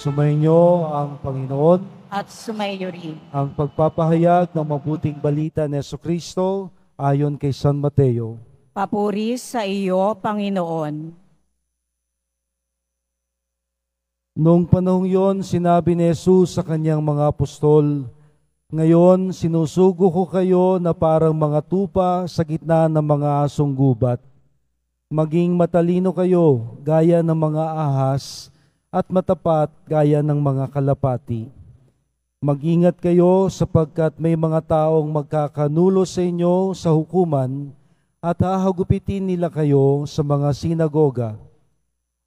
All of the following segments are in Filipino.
Sumainyo ang Panginoon. At sumaiyo rin. Ang pagpapahayag ng mabuting balita ni Jesucristo ayon kay San Mateo. Papuri sa iyo, Panginoon. Noong panahong yon, sinabi ni Jesus sa kanyang mga apostol, "Ngayon, sinusugo ko kayo na parang mga tupa sa gitna ng mga asong gubat. Maging matalino kayo gaya ng mga ahas at matapat gaya ng mga kalapati. Mag-ingat kayo sapagkat may mga taong magkakanulo sa inyo sa hukuman at hahagupitin nila kayo sa mga sinagoga.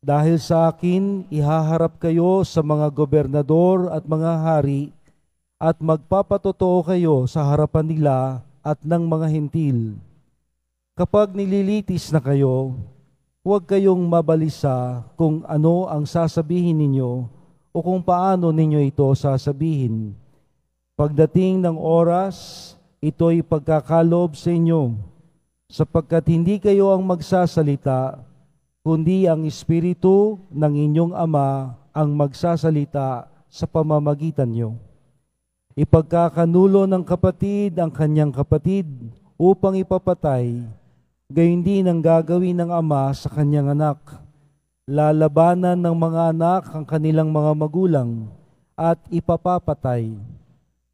Dahil sa akin, ihaharap kayo sa mga gobernador at mga hari at magpapatotoo kayo sa harapan nila at ng mga hentil. Kapag nililitis na kayo, huwag kayong mabalisa kung ano ang sasabihin ninyo o kung paano ninyo ito sasabihin. Pagdating ng oras, ito'y pagkakalob sa inyo, sapagkat hindi kayo ang magsasalita, kundi ang Espiritu ng inyong Ama ang magsasalita sa pamamagitan nyo. Ipagkakanulo ng kapatid ang kanyang kapatid upang ipapatay, gayon din ang gagawin ng ama sa kanyang anak. Lalabanan ng mga anak ang kanilang mga magulang at ipapapatay.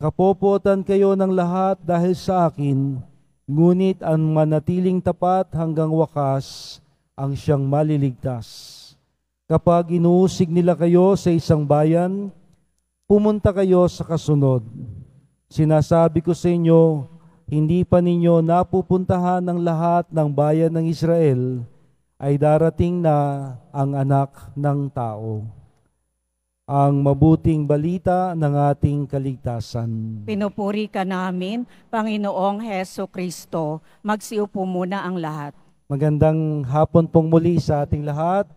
Kapopotan kayo ng lahat dahil sa akin, ngunit ang manatiling tapat hanggang wakas ang siyang maliligtas. Kapag inuusig nila kayo sa isang bayan, pumunta kayo sa kasunod. Sinasabi ko sa inyo, hindi pa ninyo napupuntahan ng lahat ng bayan ng Israel, ay darating na ang Anak ng Tao. Ang mabuting balita ng ating kaligtasan. Pinupuri ka namin, Panginoong Heso Kristo. Magsiupo muna ang lahat. Magandang hapon pong muli sa ating lahat.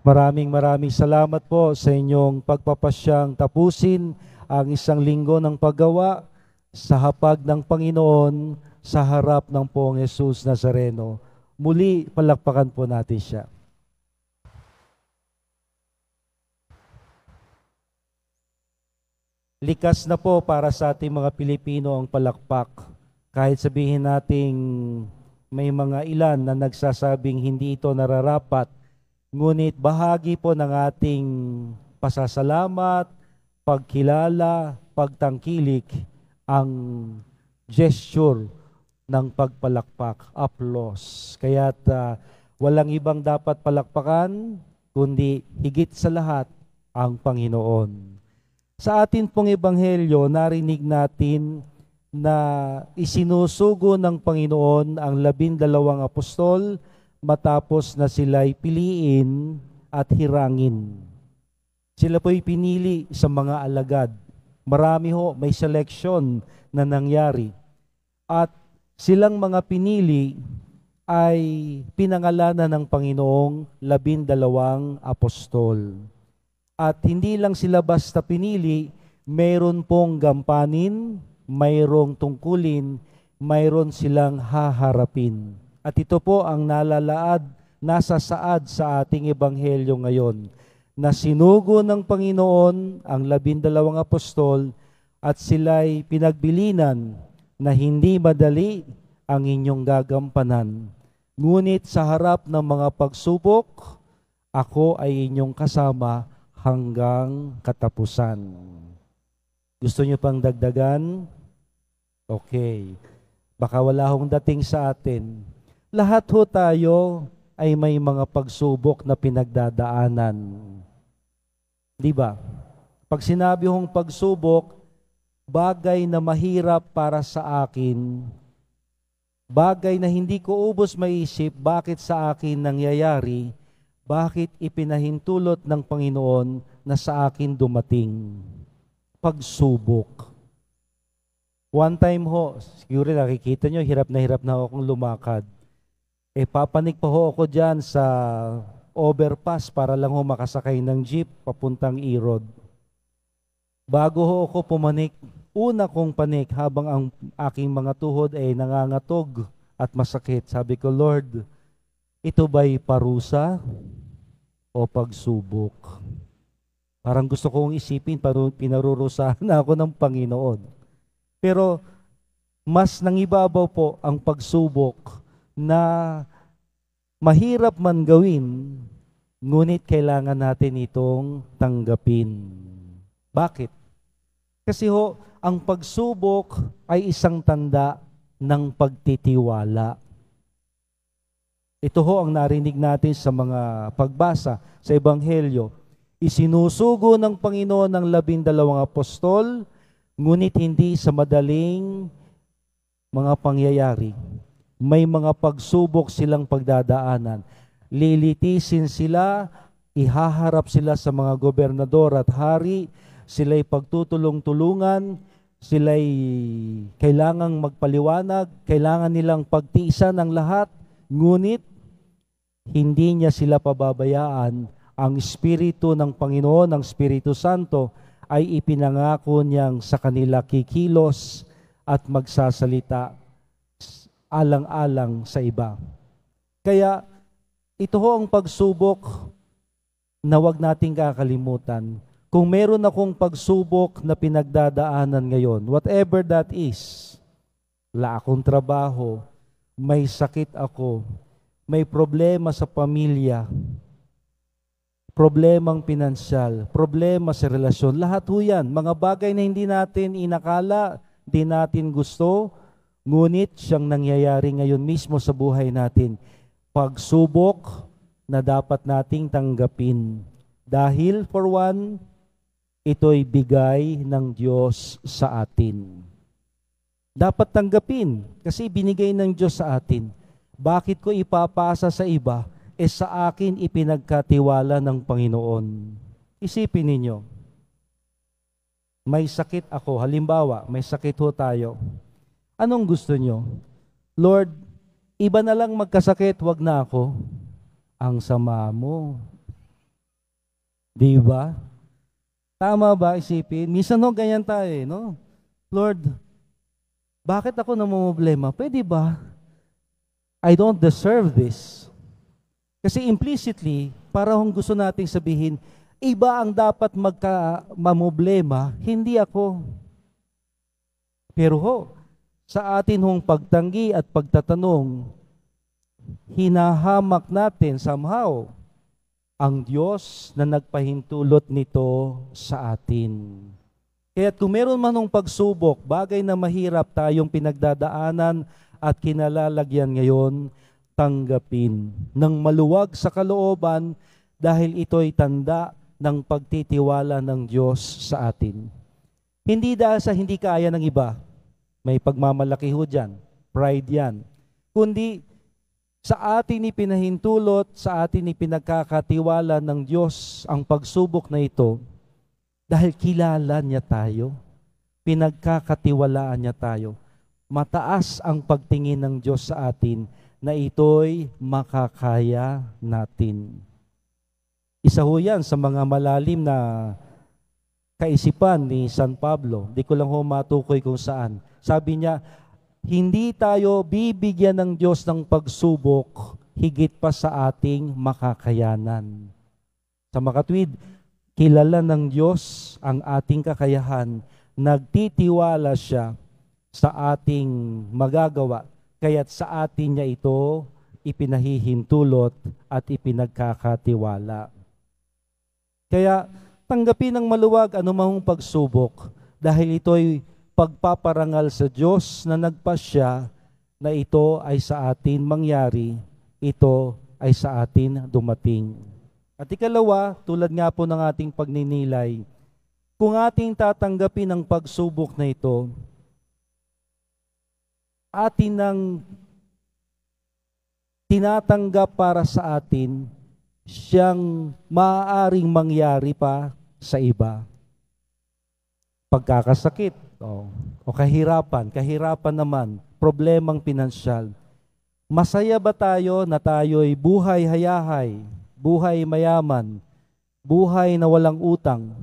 Maraming salamat po sa inyong pagpapasyang tapusin ang isang linggo ng paggawa sa hapag ng Panginoon sa harap ng Poong Jesus Nazareno. Muli, palakpakan po natin siya. Likas na po para sa ating mga Pilipino ang palakpak. Kahit sabihin nating may mga ilan na nagsasabing hindi ito nararapat, ngunit bahagi po ng ating pasasalamat, pagkilala, pagtangkilik, ang gesture ng pagpalakpak, applause. Kaya't walang ibang dapat palakpakan, kundi higit sa lahat ang Panginoon. Sa atin pong ebanghelyo, narinig natin na isinusugo ng Panginoon ang 12 apostol matapos na sila'y piliin at hirangin. Sila po'y pinili sa mga alagad. Marami ho, may selection na nangyari. At silang mga pinili ay pinangalanan ng Panginoong 12 apostol. At hindi lang sila basta pinili, mayroon pong gampanin, mayroong tungkulin, mayroon silang haharapin. At ito po ang nasasaad sa ating ebanghelyo ngayon, na sinugo ng Panginoon ang 12 apostol at sila'y pinagbilinan na hindi madali ang inyong gagampanan. Ngunit sa harap ng mga pagsubok, ako ay inyong kasama hanggang katapusan. Gusto niyo pang dagdagan? Okay. Baka wala hong dating sa atin. Lahat ho tayo ay may mga pagsubok na pinagdadaanan. Di ba? Pag sinabi hong pagsubok, bagay na mahirap para sa akin, bagay na hindi ko ubos maisip bakit sa akin nangyayari, bakit ipinahintulot ng Panginoon na sa akin dumating. Pagsubok. One time ho, siguro nakikita nyo, hirap na akong lumakad. Papanik pa ho ako dyan sa overpass para lang ho makasakay ng jeep papuntang Erod. Bago ho ako pumanik, una kong panik habang ang aking mga tuhod ay nangangatog at masakit. Sabi ko, Lord, ito ba'y parusa o pagsubok? Parang gusto kong isipin, pinarurusahan na ako ng Panginoon. Pero mas nangibabaw po ang pagsubok na mahirap man gawin, ngunit kailangan natin itong tanggapin. Bakit? Kasi ho, ang pagsubok ay isang tanda ng pagtitiwala. Ito ho ang narinig natin sa mga pagbasa sa Ebanghelyo. Isinusugo ng Panginoon ang 12 apostol, ngunit hindi sa madaling mga pangyayari. May mga pagsubok silang pagdadaanan. Lilitisin sila, ihaharap sila sa mga gobernador at hari, sila'y pagtutulong-tulungan, sila'y kailangang magpaliwanag, kailangan nilang pagtiisan ang lahat, ngunit hindi niya sila pababayaan. Ang Espiritu ng Panginoon, ang Espiritu Santo, ay ipinangako niyang sa kanila kikilos at magsasalita alang-alang sa iba. Kaya ito ho ang pagsubok na wag nating kakalimutan. Kung meron akong pagsubok na pinagdadaanan ngayon, whatever that is, wala akong trabaho, may sakit ako, may problema sa pamilya, problemang pinansyal, problema sa relasyon, lahat ho yan, mga bagay na hindi natin inakala, hindi natin gusto, ngunit siyang nangyayari ngayon mismo sa buhay natin. Pagsubok na dapat nating tanggapin. Dahil for one, ito'y bigay ng Diyos sa atin. Dapat tanggapin kasi binigay ng Diyos sa atin. Bakit ko ipapasa sa iba? Sa akin ipinagkatiwala ng Panginoon. Isipin ninyo, may sakit ako. Halimbawa, may sakit ho tayo. Anong gusto nyo? Lord, iba na lang magkasakit, wag na ako. Ang sama mo. Di ba? Tama ba isipin? Minsan ho, ganyan tayo no? Lord, bakit ako namumblema? Pwede ba? I don't deserve this. Kasi implicitly, parang gusto nating sabihin, iba ang dapat mamoblema, hindi ako. Pero ho, sa atin hong pagtanggi at pagtatanong, hinahamak natin somehow ang Diyos na nagpahintulot nito sa atin. Kaya kung meron man ng pagsubok, bagay na mahirap tayong pinagdadaanan at kinalalagyan ngayon, tanggapin ng maluwag sa kalooban dahil ito'y tanda ng pagtitiwala ng Diyos sa atin. Hindi dahil sa hindi kaya ng iba, may pagmamalaki ho dyan, pride yan, kundi sa atin ipinahintulot, sa atin ipinagkakatiwala ng Diyos ang pagsubok na ito dahil kilala niya tayo, pinagkakatiwalaan niya tayo. Mataas ang pagtingin ng Diyos sa atin na ito'y makakaya natin. Isa ho yan sa mga malalim na kaisipan ni San Pablo. Di ko lang ho matukoy kung saan. Sabi niya, hindi tayo bibigyan ng Diyos ng pagsubok higit pa sa ating makakayanan. Sa makatwid, kilala ng Diyos ang ating kakayahan. Nagtitiwala siya sa ating magagawa. Kaya't sa atin niya ito ipinahihintulot at ipinagkakatiwala. Kaya tanggapin ng maluwag anumang pagsubok dahil ito'y pagpaparangal sa Diyos na nagpasya na ito ay sa atin mangyari, ito ay sa atin dumating. At ikalawa, tulad nga po ng ating pagninilay, kung ating tatanggapin ang pagsubok na ito, atin ang tinatanggap para sa atin, siyang maaaring mangyari pa sa iba. Pagkakasakit, o kahirapan naman, problemang pinansyal. Masaya ba tayo na tayo'y buhay hayahay, buhay mayaman, buhay na walang utang?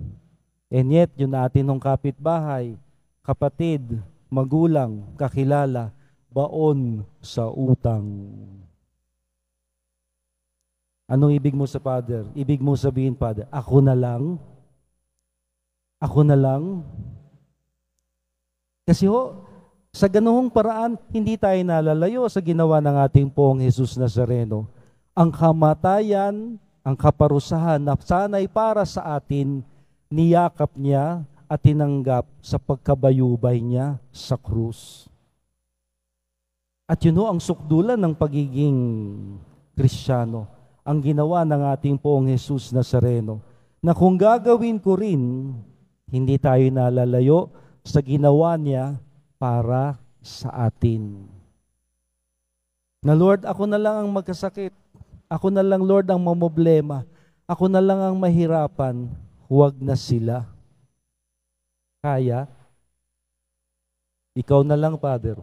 And yet, yun natin ng kapitbahay, kapatid, magulang, kakilala, baon sa utang. Anong ibig mo sa Father? Ibig mo sabihin, Father, ako na lang? Ako na lang. Kasi sa ganoong paraan, hindi tayo nalalayo sa ginawa ng ating Poong Jesus Nazareno. Ang kamatayan, ang kaparusahan na sana'y para sa atin, niyakap niya at tinanggap sa pagkabayubay niya sa krus. At yun ang sukdulan ng pagiging Kristiyano, ang ginawa ng ating Poong Jesus Nazareno, na kung gagawin ko rin, hindi tayo nalalayo sa ginawa niya para sa atin. Na Lord, ako na lang ang magkasakit. Ako na lang, Lord, ang mamoblema. Ako na lang ang mahirapan. Huwag na sila. Kaya? Ikaw na lang, Father.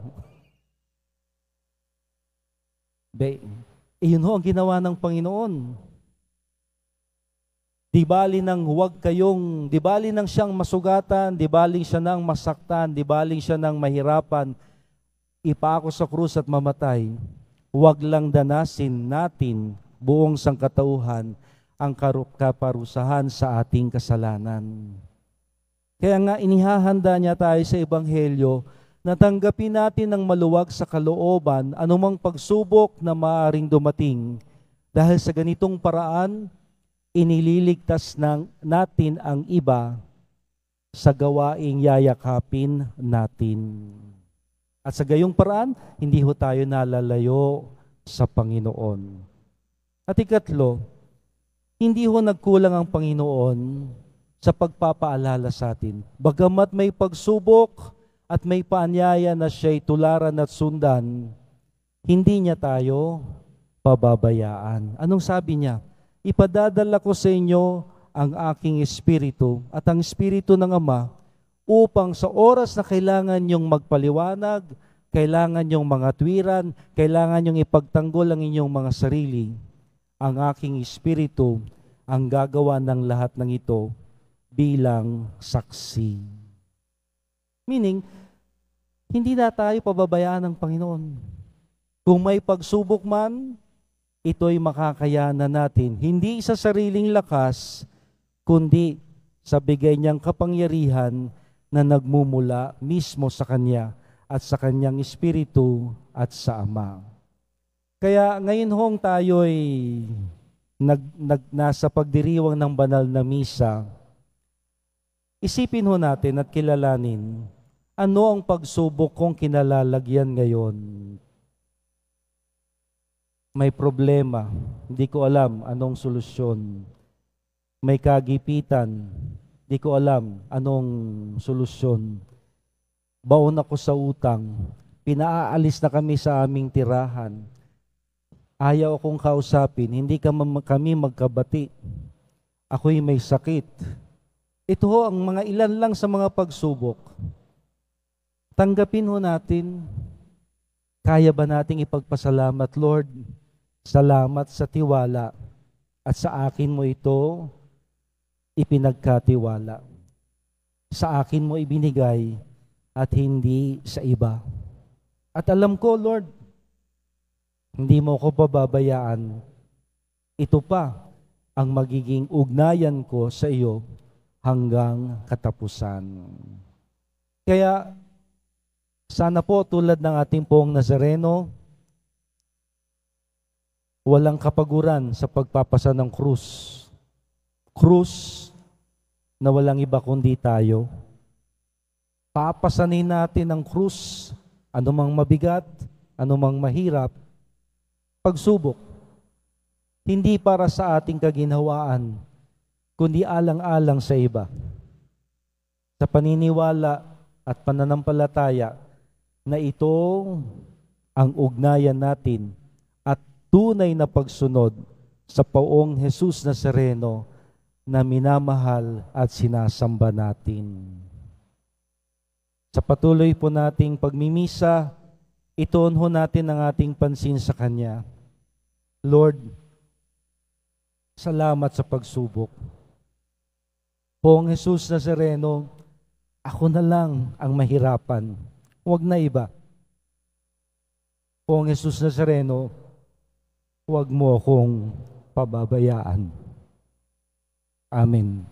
Iyon ho ang ginawa ng Panginoon. Di bali nang siyang masugatan, di baling siya nang masaktan, di baling siya nang mahirapan, ipako sa krus at mamatay. Huwag lang danasin natin buong sangkatauhan ang kaparusahan sa ating kasalanan. Kaya nga inihahanda niya tayo sa Ebanghelyo na tanggapin natin ng maluwag sa kalooban anumang pagsubok na maaaring dumating. Dahil sa ganitong paraan, inililigtas natin ang iba sa gawaing yayakapin natin. At sa gayong paraan, hindi ho tayo nalalayo sa Panginoon. At ikatlo, hindi ho nagkulang ang Panginoon sa pagpapaalala sa atin. Bagamat may pagsubok at may paanyaya na siya'y tularan at sundan, hindi niya tayo pababayaan. Anong sabi niya? Ipadadala ko sa inyo ang aking Espiritu at ang Espiritu ng Ama upang sa oras na kailangan niyong magpaliwanag, kailangan niyong mga tuwiran, kailangan niyong ipagtanggol ang inyong mga sarili, ang aking Espiritu ang gagawa ng lahat ng ito bilang saksi. Meaning, hindi na tayo pababayaan ng Panginoon. Kung may pagsubok man, ito'y makakayanan natin. Hindi sa sariling lakas, kundi sa bigay niyang kapangyarihan na nagmumula mismo sa Kanya at sa Kanyang Espiritu at sa Ama. Kaya ngayon hong tayo'y nasa pagdiriwang ng banal na misa, isipin ho natin at kilalanin ano ang pagsubok kong kinalalagyan ngayon. May problema, hindi ko alam anong solusyon. May kagipitan, hindi ko alam anong solusyon. Baon ako sa utang, pinaalis na kami sa aming tirahan. Ayaw akong kausapin, hindi kami magkabati. Ako'y may sakit. Ito ho ang mga ilan lang sa mga pagsubok. Tanggapin ho natin, kaya ba nating ipagpasalamat, Lord? Salamat sa tiwala at sa akin mo ito ipinagkatiwala. Sa akin mo ibinigay at hindi sa iba. At alam ko, Lord, hindi mo ko pababayaan. Ito pa ang magiging ugnayan ko sa iyo hanggang katapusan. Kaya, sana po tulad ng ating Poong Nazareno, walang kapaguran sa pagpapasa ng krus. Krus na walang iba kundi tayo. Papasanin natin ang krus, anumang mabigat, anumang mahirap, pagsubok. Hindi para sa ating kaginhawaan, kundi alang-alang sa iba. Sa paniniwala at pananampalataya na ito ang ugnayan natin at tunay na pagsunod sa Poong Jesus Nazareno na minamahal at sinasamba natin. Sa patuloy po nating pagmimisa, ituon ho natin ang ating pansin sa Kanya. Lord, salamat sa pagsubok. Poong Jesus Nazareno, ako na lang ang mahirapan. Huwag na iba. Poong Jesus Nazareno, huwag mo akong pababayaan. Amen.